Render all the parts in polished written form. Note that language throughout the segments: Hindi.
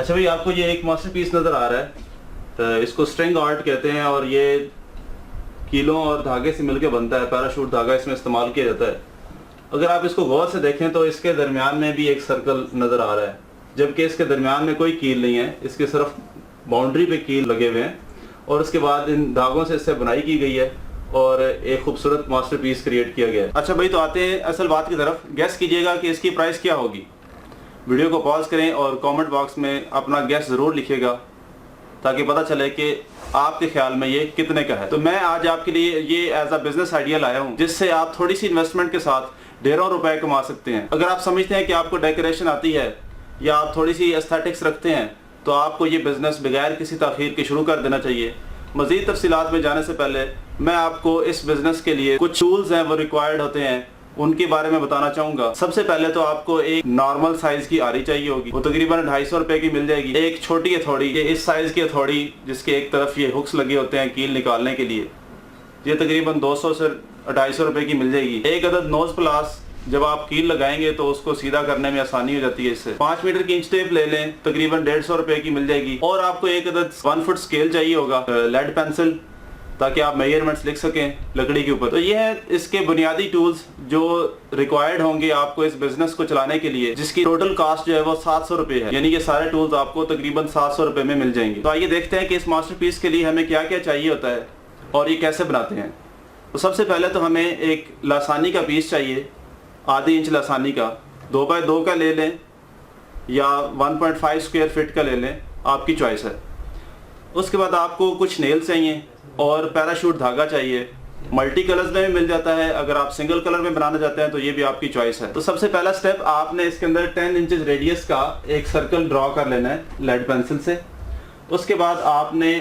अच्छा भाई, आपको ये एक मास्टरपीस नज़र आ रहा है, तो इसको स्ट्रिंग आर्ट कहते हैं और ये कीलों और धागे से मिलकर बनता है। पैराशूट धागा इसमें इस्तेमाल किया जाता है। अगर आप इसको गौर से देखें तो इसके दरमियान में भी एक सर्कल नज़र आ रहा है, जबकि इसके दरमियान में कोई कील नहीं है। इसके सिर्फ बाउंड्री पे कील लगे हुए हैं और उसके बाद इन धागों से इससे बुनाई की गई है और एक खूबसूरत मास्टरपीस क्रिएट किया गया है। अच्छा भाई, तो आते हैं असल बात की तरफ। गैस कीजिएगा कि इसकी प्राइस क्या होगी। वीडियो को पॉज करें और कमेंट बॉक्स में अपना गैस ज़रूर लिखिएगा ताकि पता चले कि आपके ख्याल में ये कितने का है। तो मैं आज आपके लिए ये एज अ बिजनेस आइडिया लाया हूँ जिससे आप थोड़ी सी इन्वेस्टमेंट के साथ ढेरों रुपए कमा सकते हैं। अगर आप समझते हैं कि आपको डेकोरेशन आती है या आप थोड़ी सी एस्थेटिक्स रखते हैं तो आपको ये बिज़नेस बगैर किसी ताख़ीर के शुरू कर देना चाहिए। मज़ीद तफसीलात में जाने से पहले मैं आपको इस बिज़नेस के लिए कुछ टूल्स हैं वो रिक्वायर्ड होते हैं, उनके बारे में बताना चाहूँगा। सबसे पहले तो आपको एक नॉर्मल साइज़ की आरी चाहिए होगी, वो तकरीबन 250 रुपए की मिल जाएगी। एक छोटी हथौड़ी, ये इस साइज़ की हथौड़ी जिसके एक तरफ ये हुक्स लगे होते हैं कील निकालने के लिए, ये तकरीबन 200 से 250 रुपए की मिल जाएगी। एक अदद नोज प्लास, जब आप कील लगाएंगे तो उसको सीधा करने में आसानी हो जाती है इससे। 5 मीटर की इंच टेप ले लें, तकरीबन 150 रुपए की मिल जाएगी। और आपको एक अदद 1 फुट स्केल चाहिए होगा, लेड पेंसिल, ताकि आप मेजरमेंट्स लिख सकें लकड़ी के ऊपर। तो ये है इसके बुनियादी टूल्स जो रिक्वायर्ड होंगे आपको इस बिजनेस को चलाने के लिए, जिसकी टोटल कास्ट जो है वो 700 रुपए है। यानी ये सारे टूल्स आपको तकरीबन 700 रुपए में मिल जाएंगे। तो आइए देखते हैं कि इस मास्टरपीस के लिए हमें क्या क्या चाहिए होता है और ये कैसे बनाते हैं। तो सबसे पहले तो हमें एक लासानी का पीस चाहिए, आधी इंच लासानी का। 2 बाय 2 का ले लें या 1.5 स्क्वायर फीट का ले लें, आपकी चॉइस है। उसके बाद आपको कुछ नेल चाहिए और पैराशूट धागा चाहिए। मल्टी कलर्स में भी मिल जाता है, अगर आप सिंगल कलर में बनाना चाहते हैं तो ये भी आपकी चॉइस है। तो सबसे पहला स्टेप, आपने इसके अंदर 10 इंचेस रेडियस का एक सर्कल ड्रॉ कर लेना है लेड पेंसिल से। उसके बाद आपने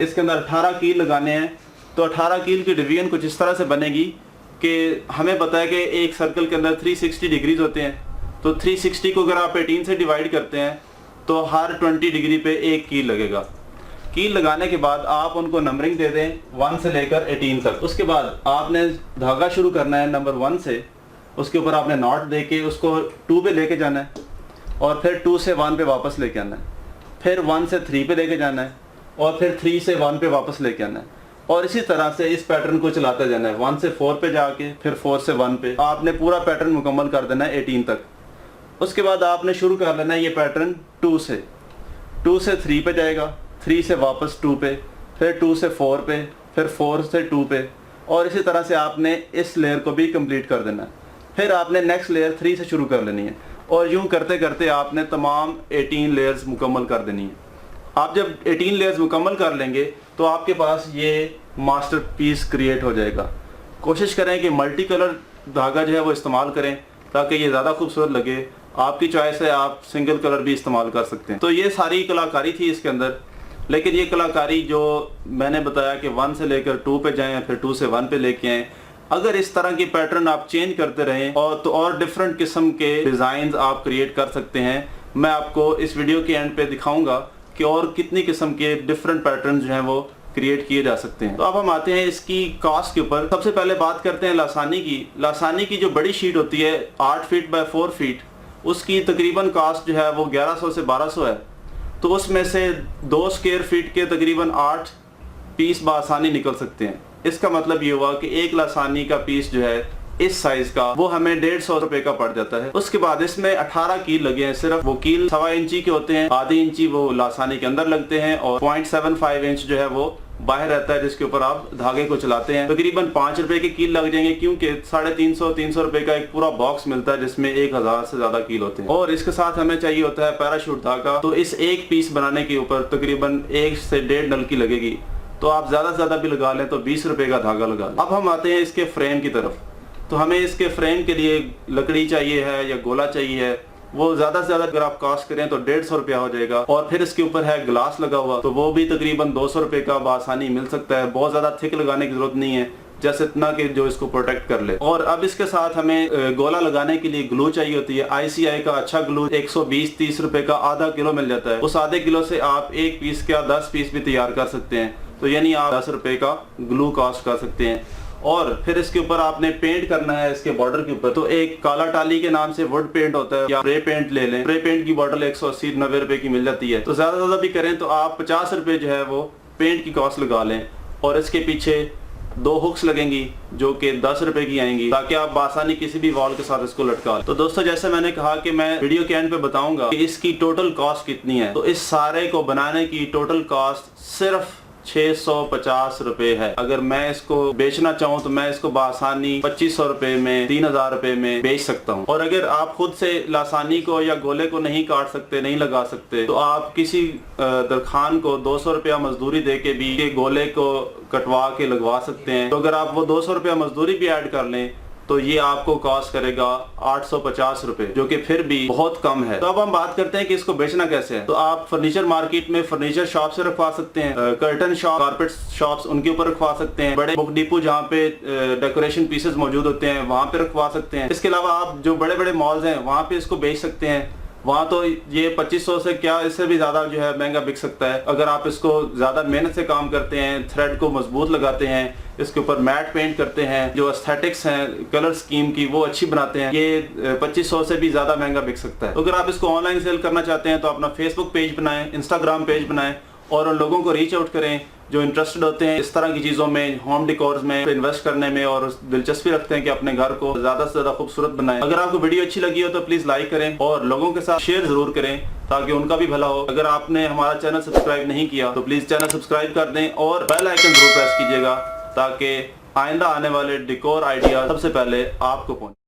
इसके अंदर 18 कील लगाने हैं। तो 18 कील की डिवीजन कुछ इस तरह से बनेगी कि हमें पता है कि एक सर्कल के अंदर 360 डिग्रीज होते हैं। तो 360 को अगर आप 18 से डिवाइड करते हैं तो हर 20 डिग्री पे एक कील लगेगा। कील लगाने के बाद आप उनको नंबरिंग दे दें 1 से लेकर 18 तक। उसके बाद आपने धागा शुरू करना है नंबर 1 से, उसके ऊपर आपने नॉट दे के उसको 2 पे लेके जाना है और फिर 2 से 1 पे वापस लेके आना है, फिर 1 से 3 पे लेके जाना है और फिर 3 से 1 पे वापस लेके आना है। और इसी तरह से इस पैटर्न को चलाते जाना है, 1 से 4 पे जाके फिर 4 से 1 पे। आपने पूरा पैटर्न मुकम्मल कर देना है 18 तक। उसके बाद आपने शुरू कर लेना है ये पैटर्न 2 से 3 पे जाएगा, 3 से वापस 2 पे, फिर 2 से 4 पे, फिर 4 से 2 पे। और इसी तरह से आपने इस लेयर को भी कंप्लीट कर देना है। फिर आपने नेक्स्ट लेयर 3 से शुरू कर लेनी है और यूं करते करते आपने तमाम 18 लेयर्स मुकम्मल कर देनी है। आप जब 18 लेयर्स मुकम्मल कर लेंगे तो आपके पास ये मास्टरपीस क्रिएट हो जाएगा। कोशिश करें कि मल्टी कलर धागा जो है वो इस्तेमाल करें ताकि ये ज़्यादा खूबसूरत लगे। आपकी चॉइस है, आप सिंगल कलर भी इस्तेमाल कर सकते हैं। तो ये सारी कलाकारी थी इसके अंदर, लेकिन ये कलाकारी जो मैंने बताया कि 1 से लेकर 2 पे जाएं फिर 2 से 1 पे लेके आएँ, अगर इस तरह की पैटर्न आप चेंज करते रहें और डिफरेंट किस्म के डिज़ाइन आप क्रिएट कर सकते हैं। मैं आपको इस वीडियो के एंड पे दिखाऊंगा कि और कितनी किस्म के डिफरेंट पैटर्न जो हैं वो क्रिएट किए जा सकते हैं। तो अब हम आते हैं इसकी कॉस्ट के ऊपर। सबसे पहले बात करते हैं लासानी की। लासानी की जो बड़ी शीट होती है 8 फीट बाय 4 फीट, उसकी तकरीबन कॉस्ट जो है वो 1100 से 1200 है। तो उसमें से 2 स्क्वायर फीट के तकरीबन 8 पीस बआसानी निकल सकते हैं। इसका मतलब ये हुआ कि एक लासानी का पीस जो है इस साइज का वो हमें 150 रुपए का पड़ जाता है। उसके बाद इसमें 18 कील लगे हैं। सिर्फ वो कील 1.25 इंची के होते हैं, आधी इंची वो लासानी के अंदर लगते हैं और 0.75 इंच जो है वो बाहर रहता है जिसके ऊपर आप धागे को चलाते हैं। तकरीबन 5 रुपए के कील लग जाएंगे क्योंकि 350 रुपए का एक पूरा बॉक्स मिलता है जिसमें 1000 से ज्यादा कील होते हैं। और इसके साथ हमें चाहिए होता है पैराशूट धागा। तो इस एक पीस बनाने के ऊपर तकरीबन 1 से 1.5 नल की लगेगी। तो आप ज्यादा से ज्यादा भी लगा लें तो 20 रुपए का धागा लगा लें। अब हम आते हैं इसके फ्रेम की तरफ। तो हमें इसके फ्रेम के लिए लकड़ी चाहिए है या गोला चाहिए है। वो ज्यादा से ज्यादा अगर आप कास्ट करें तो 150 रुपया हो जाएगा। और फिर इसके ऊपर है ग्लास लगा हुआ, तो वो भी तकरीबन 200 रुपए का आसानी मिल सकता है। बहुत ज्यादा थिक लगाने की जरूरत नहीं है, जैसे इतना कि जो इसको प्रोटेक्ट कर ले। और अब इसके साथ हमें गोला लगाने के लिए ग्लू चाहिए होती है। ICI का अच्छा ग्लू 120-30 रुपए का आधा किलो मिल जाता है। उस आधे किलो से आप 1 पीस या 10 पीस भी तैयार कर सकते हैं। तो यानी आप 10 रुपए का ग्लू कास्ट कर सकते हैं। और फिर इसके ऊपर आपने पेंट करना है इसके बॉर्डर के ऊपर। तो एक काला टाली के नाम से वुड पेंट होता है, या स्प्रे पेंट ले लें। स्प्रे पेंट की बॉटल 180-90 रुपए की मिल जाती है। तो ज्यादा भी करें तो आप 50 रुपए जो है वो पेंट की कॉस्ट लगा लें, और इसके पीछे 2 हुक्स लगेंगी जो कि 10 रुपए की आएंगी, ताकि आप बासानी किसी भी वॉल के साथ इसको लटका लें। तो दोस्तों, जैसे मैंने कहा कि मैं वीडियो के एंड पे बताऊंगा कि इसकी टोटल कॉस्ट कितनी है। तो इस सारे को बनाने की टोटल कॉस्ट सिर्फ 650 रुपए है। अगर मैं इसको बेचना चाहूँ तो मैं इसको बासानी 2500 रुपए में, 3000 रुपए में बेच सकता हूँ। और अगर आप खुद से लासानी को या गोले को नहीं काट सकते, नहीं लगा सकते, तो आप किसी दरखान को 200 रुपया मजदूरी दे के भी ये गोले को कटवा के लगवा सकते हैं। तो अगर आप वो 200 रुपया मजदूरी भी ऐड कर लें तो ये आपको कॉस्ट करेगा 850 रुपए, जो कि फिर भी बहुत कम है। तो अब हम बात करते हैं कि इसको बेचना कैसे है। तो आप फर्नीचर मार्केट में फर्नीचर शॉप से रखवा सकते हैं, कर्टन शॉप, कारपेट शॉप्स, उनके ऊपर रखवा सकते हैं। बड़े बुक डिपो जहाँ पे डेकोरेशन पीसेस मौजूद होते हैं वहां पे रखवा सकते हैं। इसके अलावा आप जो बड़े बड़े मॉल्स हैं वहां पे इसको बेच सकते हैं। वहां तो ये 2500 से क्या, इससे भी ज्यादा जो है महंगा बिक सकता है। अगर आप इसको ज्यादा मेहनत से काम करते हैं, थ्रेड को मजबूत लगाते हैं, इसके ऊपर मैट पेंट करते हैं, जो एस्थेटिक्स हैं कलर स्कीम की वो अच्छी बनाते हैं, ये 2500 से भी ज्यादा महंगा बिक सकता है। तो अगर आप इसको ऑनलाइन सेल करना चाहते हैं तो अपना फेसबुक पेज बनाएं, इंस्टाग्राम पेज बनाएं, और उन लोगों को रीच आउट करें जो इंटरेस्टेड होते हैं इस तरह की चीज़ों में, होम डेकोर्स में इन्वेस्ट करने में, और दिलचस्पी रखते हैं कि अपने घर को ज़्यादा से ज़्यादा खूबसूरत बनाएं। अगर आपको वीडियो अच्छी लगी हो तो प्लीज़ लाइक करें और लोगों के साथ शेयर ज़रूर करें ताकि उनका भी भला हो। अगर आपने हमारा चैनल सब्सक्राइब नहीं किया तो प्लीज़ चैनल सब्सक्राइब कर दें और बेल आइकन ज़रूर प्रेस कीजिएगा ताकि आइंदा आने वाले डेकोर आइडिया सबसे पहले आपको पहुँचे।